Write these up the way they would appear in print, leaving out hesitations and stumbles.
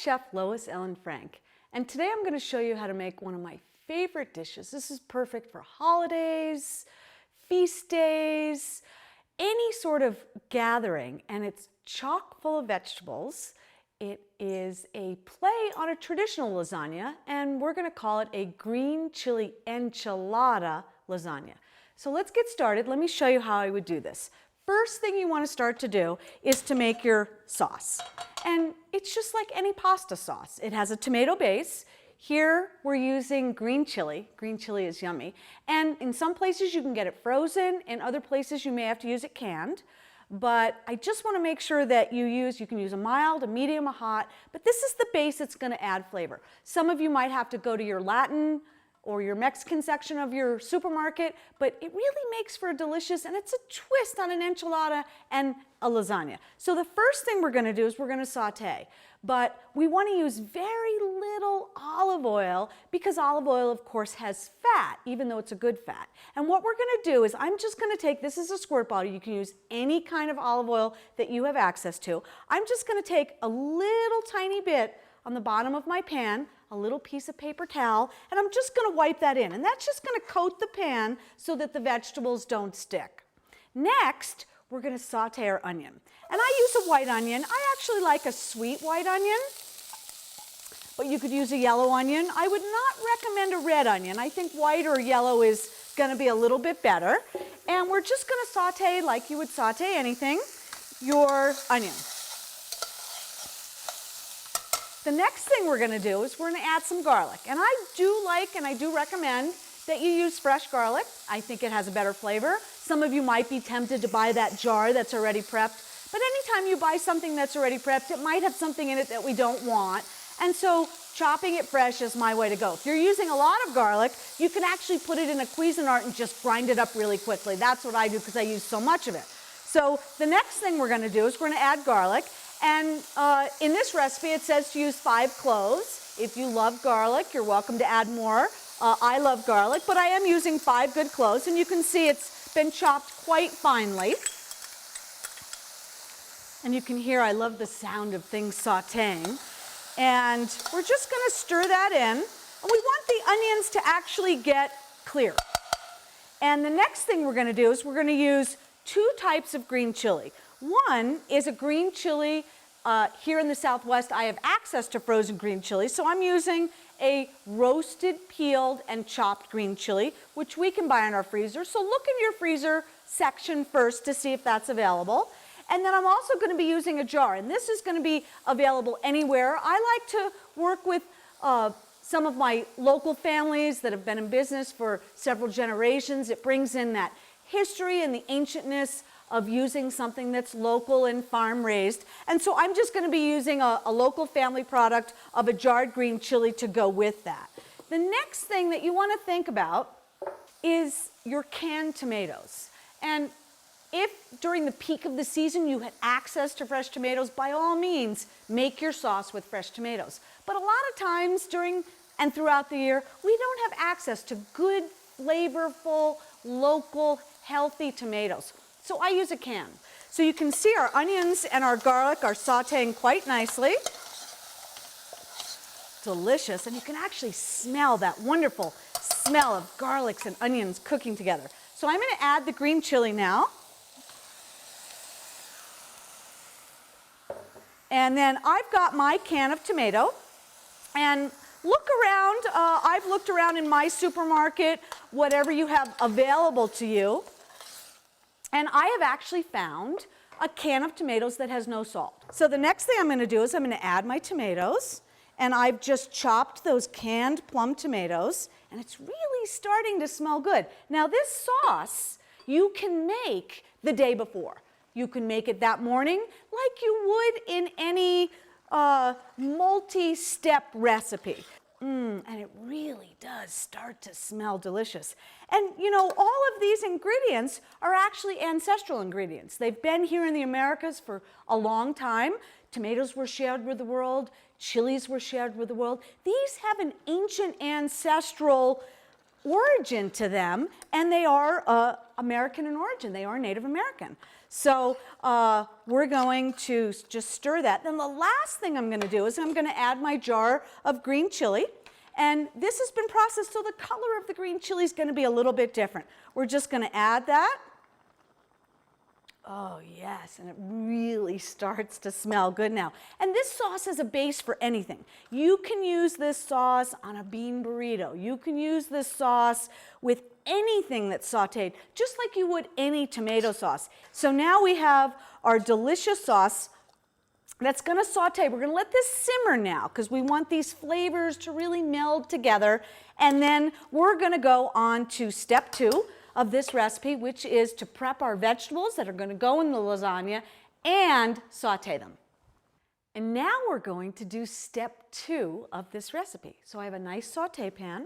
Chef Lois Ellen Frank, and today I'm going to show you how to make one of my favorite dishes. This is perfect for holidays, feast days, any sort of gathering, and it's chock full of vegetables. It is a play on a traditional lasagna, and we're going to call it a green chili enchilada lasagna. So let's get started. Let me show you how I would do this. First thing you want to start to do is to make your sauce. And it's just like any pasta sauce. It has a tomato base. Here we're using green chili. Green chili is yummy. And in some places you can get it frozen. In other places you may have to use it canned. But I just want to make sure that you can use a mild, a medium, a hot. But this is the base that's going to add flavor. Some of you might have to go to your Latin or your Mexican section of your supermarket, but it really makes for a delicious, and it's a twist on an enchilada and a lasagna. So the first thing we're gonna do is we're gonna saute, but we wanna use very little olive oil because olive oil, of course, has fat, even though it's a good fat. And what we're gonna do is I'm just gonna take, this is a squirt bottle, you can use any kind of olive oil that you have access to. I'm just gonna take a little tiny bit on the bottom of my pan, a little piece of paper towel, and I'm just going to wipe that in. And that's just going to coat the pan so that the vegetables don't stick. Next, we're going to saute our onion. And I use a white onion. I actually like a sweet white onion, but you could use a yellow onion. I would not recommend a red onion. I think white or yellow is going to be a little bit better. And we're just going to saute, like you would saute anything, your onion. The next thing we're going to do is we're going to add some garlic. And I do like and I do recommend that you use fresh garlic. I think it has a better flavor. Some of you might be tempted to buy that jar that's already prepped. But anytime you buy something that's already prepped, it might have something in it that we don't want. And so chopping it fresh is my way to go. If you're using a lot of garlic, you can actually put it in a Cuisinart and just grind it up really quickly. That's what I do because I use so much of it. So the next thing we're going to do is we're going to add garlic. And in this recipe, it says to use 5 cloves. If you love garlic, you're welcome to add more. I love garlic, but I am using 5 good cloves. And you can see it's been chopped quite finely. And you can hear I love the sound of things sauteing. And we're just going to stir that in. And we want the onions to actually get clear. And the next thing we're going to do is we're going to use 2 types of green chili. One is a green chili. Here in the Southwest, I have access to frozen green chili, so I'm using a roasted, peeled, and chopped green chili, which we can buy in our freezer. So look in your freezer section first to see if that's available. And then I'm also going to be using a jar, and this is going to be available anywhere. I like to work with some of my local families that have been in business for several generations. It brings in that history and the ancientness of using something that's local and farm raised. And so I'm just going to be using a local family product of a jarred green chili to go with that. The next thing that you want to think about is your canned tomatoes. And if during the peak of the season you had access to fresh tomatoes, by all means, make your sauce with fresh tomatoes. But a lot of times during and throughout the year, we don't have access to good, flavorful, local, healthy tomatoes. So I use a can. So you can see our onions and our garlic are sauteing quite nicely. Delicious, and you can actually smell that wonderful smell of garlics and onions cooking together. So I'm going to add the green chili now. And then I've got my can of tomato. And look around. I've looked around in my supermarket, whatever you have available to you. And I have actually found a can of tomatoes that has no salt. So the next thing I'm going to do is I'm going to add my tomatoes. And I've just chopped those canned plum tomatoes. And it's really starting to smell good. Now this sauce you can make the day before. You can make it that morning like you would in any multi-step recipe. And it really does start to smell delicious. And you know, all of these ingredients are actually ancestral ingredients. They've been here in the Americas for a long time. Tomatoes were shared with the world. Chilies were shared with the world. These have an ancient ancestral origin to them, and they are American in origin. They are Native American. So we're going to just stir that. Then the last thing I'm going to do is I'm going to add my jar of green chili. And this has been processed, so the color of the green chili is going to be a little bit different. We're just going to add that. Oh yes, and it really starts to smell good now. And this sauce is a base for anything. You can use this sauce on a bean burrito. You can use this sauce with anything that's sauteed, just like you would any tomato sauce. So now we have our delicious sauce that's going to saute. We're going to let this simmer now because we want these flavors to really meld together. And then we're going to go on to step 2 of this recipe, which is to prep our vegetables that are going to go in the lasagna and saute them. And now we're going to do step 2 of this recipe. So I have a nice saute pan.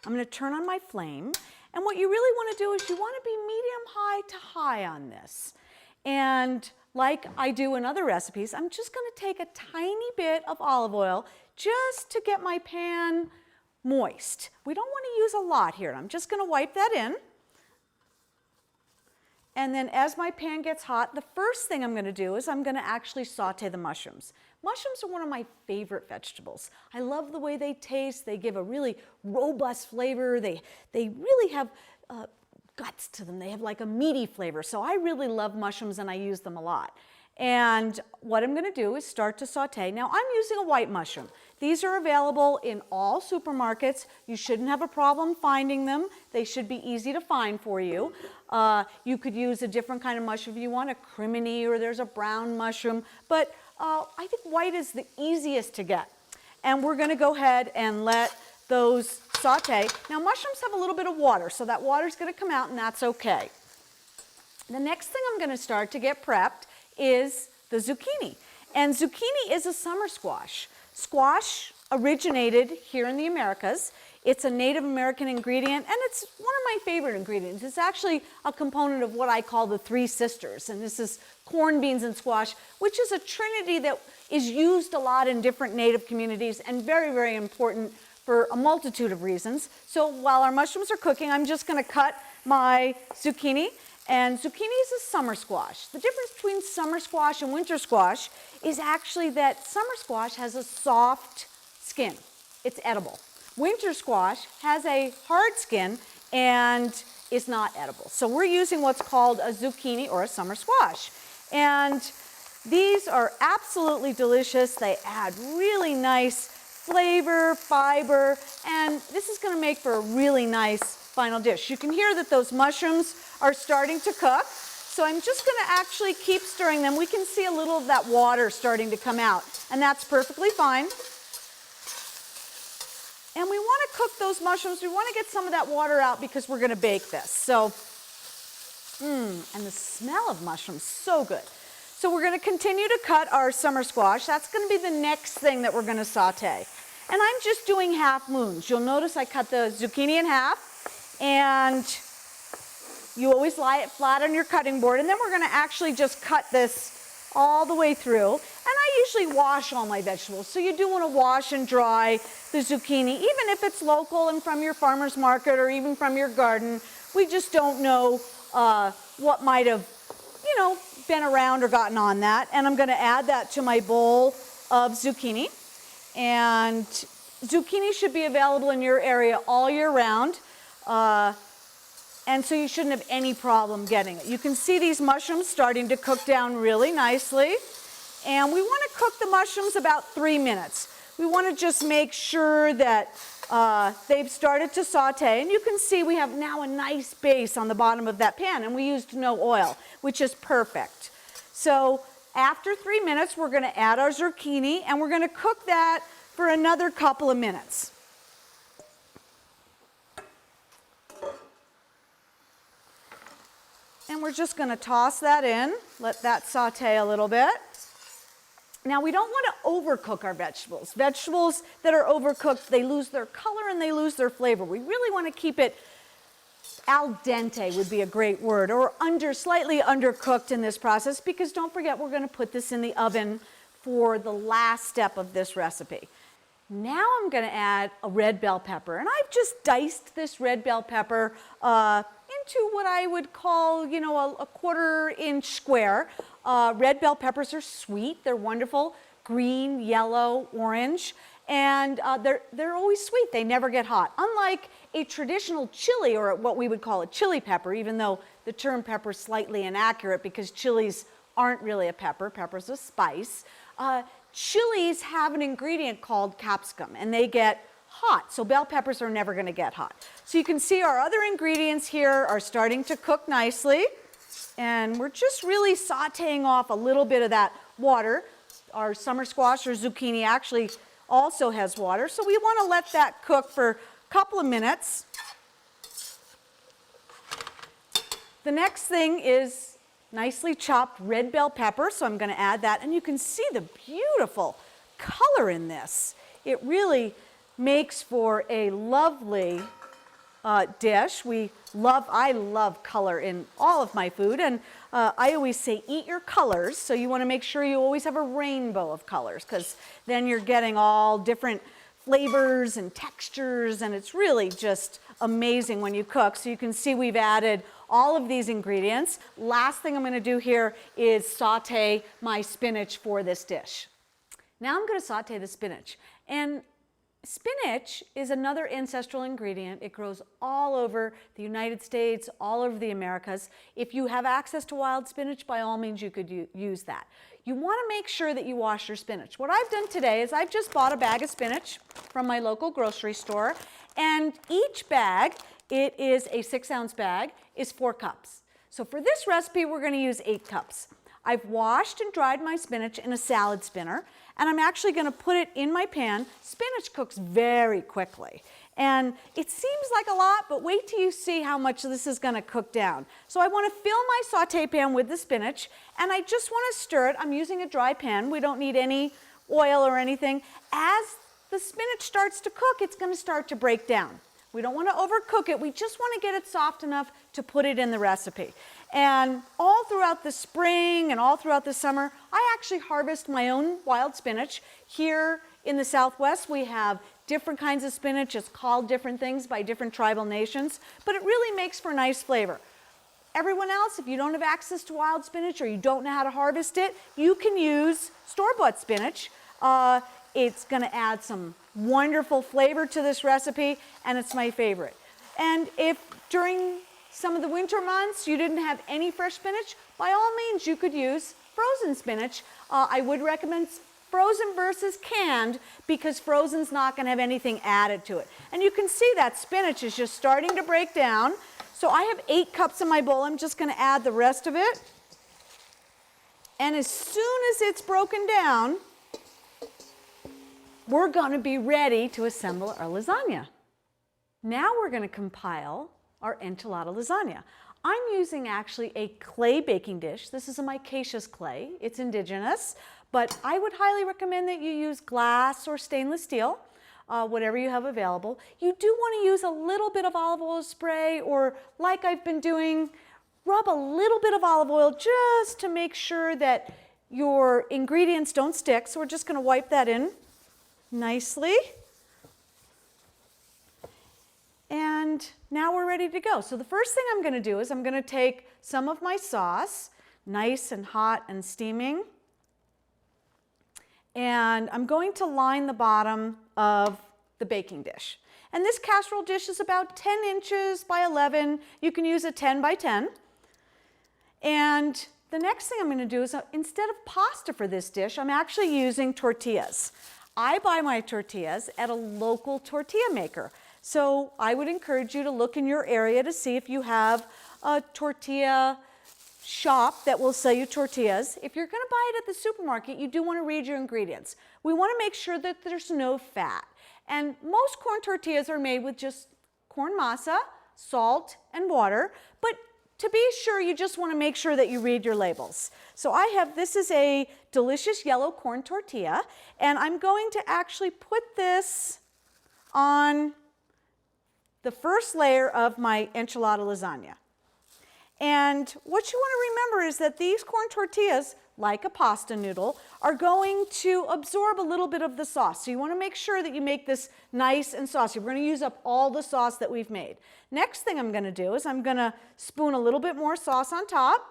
I'm going to turn on my flame. And what you really want to do is you want to be medium high to high on this. And like I do in other recipes, I'm just going to take a tiny bit of olive oil just to get my pan moist. We don't want to use a lot here. I'm just going to wipe that in. And then as my pan gets hot, the first thing I'm going to do is I'm going to actually saute the mushrooms. Mushrooms are one of my favorite vegetables. I love the way they taste. They give a really robust flavor. They really have guts to them. They have like a meaty flavor. So I really love mushrooms and I use them a lot. And what I'm going to do is start to saute. Now I'm using a white mushroom. These are available in all supermarkets. You shouldn't have a problem finding them. They should be easy to find for you. You could use a different kind of mushroom if you want, a crimini, or there's a brown mushroom. But I think white is the easiest to get. And we're going to go ahead and let those saute. Now mushrooms have a little bit of water, so that water is going to come out and that's okay. The next thing I'm going to start to get prepped is the zucchini. And zucchini is a summer squash. Squash originated here in the Americas. It's a Native American ingredient, and it's one of my favorite ingredients. It's actually a component of what I call the Three Sisters, and this is corn, beans, and squash, which is a trinity that is used a lot in different Native communities and very, very important for a multitude of reasons. So while our mushrooms are cooking, I'm just going to cut my zucchini. And zucchini is a summer squash. The difference between summer squash and winter squash is actually that summer squash has a soft skin. It's edible. Winter squash has a hard skin and is not edible. So we're using what's called a zucchini or a summer squash. And these are absolutely delicious. They add really nice flavor, fiber, and this is going to make for a really nice final dish. You can hear that those mushrooms are starting to cook. So I'm just going to actually keep stirring them. We can see a little of that water starting to come out, and that's perfectly fine. And we want to cook those mushrooms. We want to get some of that water out because we're going to bake this. So, and the smell of mushrooms, so good. So we're going to continue to cut our summer squash. That's going to be the next thing that we're going to saute. And I'm just doing half moons. You'll notice I cut the zucchini in half, and you always lie it flat on your cutting board, and then we're going to actually just cut this all the way through. And I usually wash all my vegetables, so you do want to wash and dry the zucchini, even if it's local and from your farmer's market or even from your garden. We just don't know what might have, been around or gotten on that. And I'm going to add that to my bowl of zucchini. And zucchini should be available in your area all year round. And so you shouldn't have any problem getting it. You can see these mushrooms starting to cook down really nicely. And we want to cook the mushrooms about 3 minutes. We want to just make sure that they've started to saute. And you can see we have now a nice base on the bottom of that pan. And we used no oil, which is perfect. So after 3 minutes, we're going to add our zucchini. And we're going to cook that for another couple of minutes. And we're just going to toss that in, let that saute a little bit. Now we don't want to overcook our vegetables. Vegetables that are overcooked, they lose their color and they lose their flavor. We really want to keep it al dente would be a great word, or slightly undercooked in this process, because don't forget we're going to put this in the oven for the last step of this recipe. Now I'm going to add a red bell pepper, and I've just diced this red bell pepper into what I would call, you know, a 1/4 inch square. Red bell peppers are sweet, they're wonderful, green, yellow, orange, and they're always sweet, they never get hot. Unlike a traditional chili, or what we would call a chili pepper, even though the term pepper is slightly inaccurate because chilies aren't really a pepper, pepper's a spice. Chilies have an ingredient called capsicum, and they get hot, so bell peppers are never going to get hot. So you can see our other ingredients here are starting to cook nicely, and we're just really sauteing off a little bit of that water. Our summer squash or zucchini actually also has water, so we want to let that cook for a couple of minutes. The next thing is nicely chopped red bell pepper, so I'm going to add that, and you can see the beautiful color in this. It really makes for a lovely dish. I love color in all of my food, and I always say eat your colors, so you want to make sure you always have a rainbow of colors, because then you're getting all different flavors and textures, and it's really just amazing when you cook. So you can see we've added all of these ingredients. Last thing I'm going to do here is saute my spinach for this dish. Now I'm going to saute the spinach, and spinach is another ancestral ingredient. It grows all over the United States, all over the Americas. If you have access to wild spinach, by all means you could use that. You want to make sure that you wash your spinach. What I've done today is I've just bought a bag of spinach from my local grocery store, and each bag, it is a 6-ounce bag, is 4 cups. So for this recipe, we're going to use 8 cups. I've washed and dried my spinach in a salad spinner, and I'm actually going to put it in my pan. Spinach cooks very quickly, and it seems like a lot, but wait till you see how much this is going to cook down. So I want to fill my saute pan with the spinach, and I just want to stir it. I'm using a dry pan. We don't need any oil or anything. As the spinach starts to cook, it's going to start to break down. We don't want to overcook it. We just want to get it soft enough to put it in the recipe. And all throughout the spring and all throughout the summer, I actually harvest my own wild spinach. Here in the Southwest, we have different kinds of spinach. It's called different things by different tribal nations, but it really makes for nice flavor. Everyone else, if you don't have access to wild spinach or you don't know how to harvest it, you can use store-bought spinach. It's going to add some wonderful flavor to this recipe, and it's my favorite. And if during some of the winter months you didn't have any fresh spinach, by all means you could use frozen spinach. I would recommend frozen versus canned, because frozen's not going to have anything added to it. And you can see that spinach is just starting to break down. So I have 8 cups in my bowl. I'm just going to add the rest of it. And as soon as it's broken down, we're going to be ready to assemble our lasagna. Now we're going to compile our enchilada lasagna. I'm using actually a clay baking dish. This is a micaceous clay. It's indigenous, but I would highly recommend that you use glass or stainless steel, whatever you have available. You do want to use a little bit of olive oil spray, or like I've been doing, rub a little bit of olive oil just to make sure that your ingredients don't stick. So we're just going to wipe that in nicely. And now we're ready to go. So the first thing I'm going to do is I'm going to take some of my sauce, nice and hot and steaming, and I'm going to line the bottom of the baking dish. And this casserole dish is about 10 inches by 11. You can use a 10 by 10. And the next thing I'm going to do is, instead of pasta for this dish, I'm actually using tortillas. I buy my tortillas at a local tortilla maker. So I would encourage you to look in your area to see if you have a tortilla shop that will sell you tortillas. If you're going to buy it at the supermarket, you do want to read your ingredients. We want to make sure that there's no fat. And most corn tortillas are made with just corn masa, salt, and water. But to be sure, you just want to make sure that you read your labels. So this is a delicious yellow corn tortilla, and I'm going to actually put this on the first layer of my enchilada lasagna. And what you want to remember is that these corn tortillas, like a pasta noodle, are going to absorb a little bit of the sauce. So you want to make sure that you make this nice and saucy. We're going to use up all the sauce that we've made. Next thing I'm going to do is I'm going to spoon a little bit more sauce on top.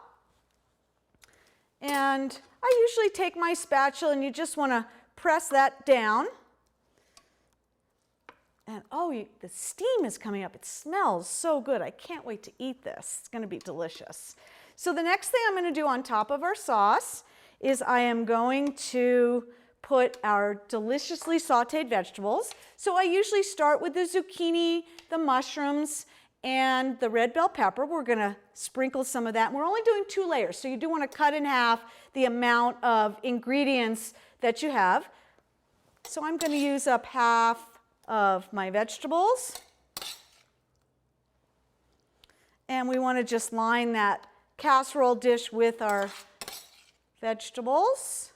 And I usually take my spatula and you just want to press that down. And oh, the steam is coming up. It smells so good. I can't wait to eat this. It's going to be delicious. So the next thing I'm going to do on top of our sauce is I am going to put our deliciously sauteed vegetables. So I usually start with the zucchini, the mushrooms, and the red bell pepper. We're going to sprinkle some of that. And we're only doing 2 layers, so you do want to cut in half the amount of ingredients that you have. So I'm going to use up half of my vegetables. And we want to just line that casserole dish with our vegetables.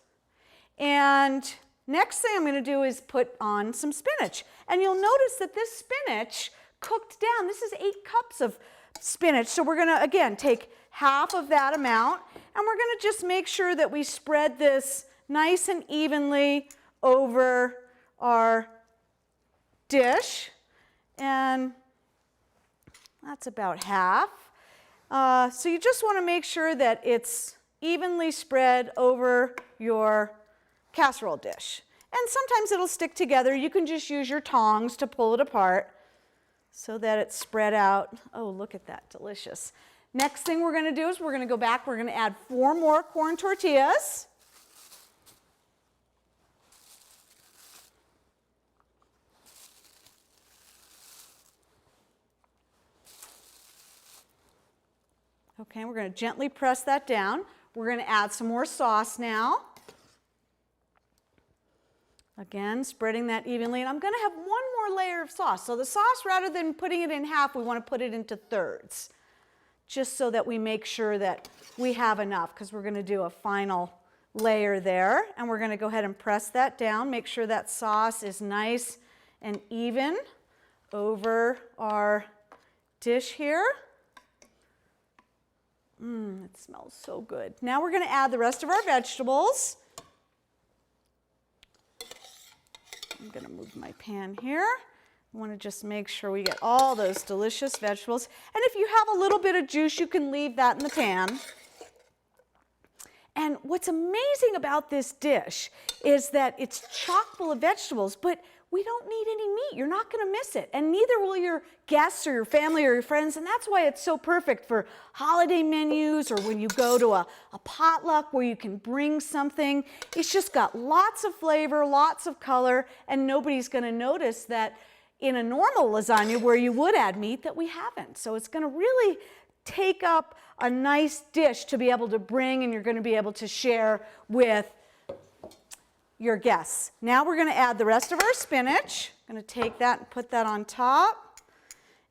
And next thing I'm going to do is put on some spinach. And you'll notice that this spinach cooked down. This is 8 cups of spinach. So we're going to, again, take half of that amount. And we're going to just make sure that we spread this nice and evenly over our dish. And that's about half. So you just want to make sure that it's evenly spread over your casserole dish. And sometimes it'll stick together. You can just use your tongs to pull it apart so that it's spread out. Oh, look at that, delicious. Next thing we're going to do is we're going to go back. We're going to add 4 more corn tortillas. Okay, we're going to gently press that down. We're going to add some more sauce now. Again, spreading that evenly. And I'm going to have 1 more layer of sauce. So the sauce, rather than putting it in half, we want to put it into thirds, just so that we make sure that we have enough, because we're going to do a final layer there. And we're going to go ahead and press that down. Make sure that sauce is nice and even over our dish here. It smells so good. Now we're going to add the rest of our vegetables. I'm going to move my pan here. I want to just make sure we get all those delicious vegetables. And if you have a little bit of juice, you can leave that in the pan. And what's amazing about this dish is that it's chock full of vegetables, but we don't need any meat. You're not going to miss it. And neither will your guests or your family or your friends. And that's why it's so perfect for holiday menus or when you go to a potluck where you can bring something. It's just got lots of flavor, lots of color, and nobody's going to notice that in a normal lasagna where you would add meat that we haven't. So it's going to really take up a nice dish to be able to bring, and you're going to be able to share with your guests. Now we're going to add the rest of our spinach. I'm going to take that and put that on top.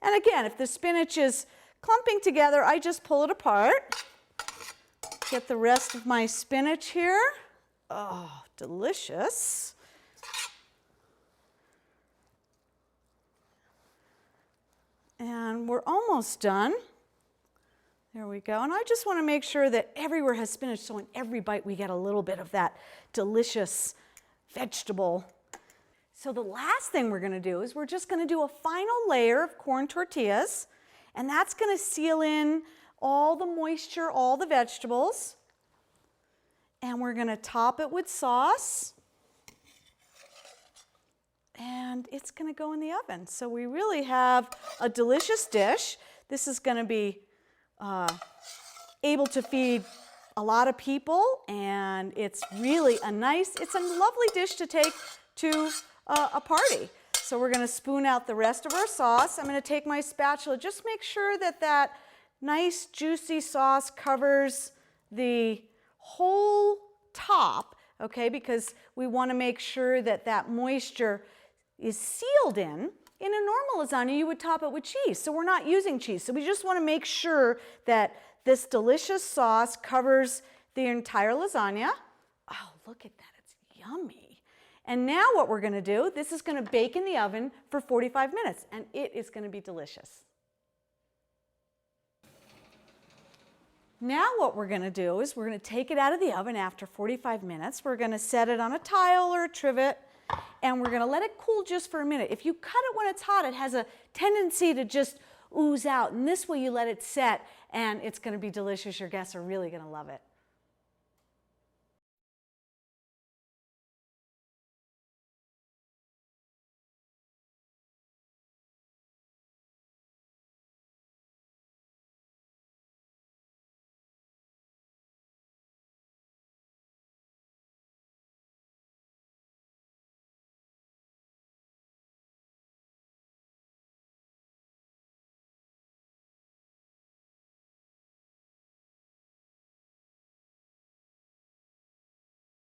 And again, if the spinach is clumping together, I just pull it apart. Get the rest of my spinach here. Oh, delicious. And we're almost done. There we go. And I just want to make sure that everywhere has spinach, so in every bite we get a little bit of that delicious vegetable. So the last thing we're going to do is we're just going to do a final layer of corn tortillas, and that's going to seal in all the moisture, all the vegetables. And we're going to top it with sauce. And it's going to go in the oven. So we really have a delicious dish. This is going to be able to feed a lot of people, and it's really it's a lovely dish to take to a party. So we're going to spoon out the rest of our sauce. I'm going to take my spatula, just make sure that that nice juicy sauce covers the whole top, okay, because we want to make sure that that moisture is sealed in. In a normal lasagna, you would top it with cheese, so we're not using cheese. So we just want to make sure that this delicious sauce covers the entire lasagna. Oh, look at that, it's yummy. And now what we're going to do, this is going to bake in the oven for 45 minutes, and it is going to be delicious. Now what we're going to do is we're going to take it out of the oven after 45 minutes. We're going to set it on a tile or a trivet, and we're going to let it cool just for a minute. If you cut it when it's hot, it has a tendency to just ooze out, and this way you let it set, and it's going to be delicious. Your guests are really going to love it.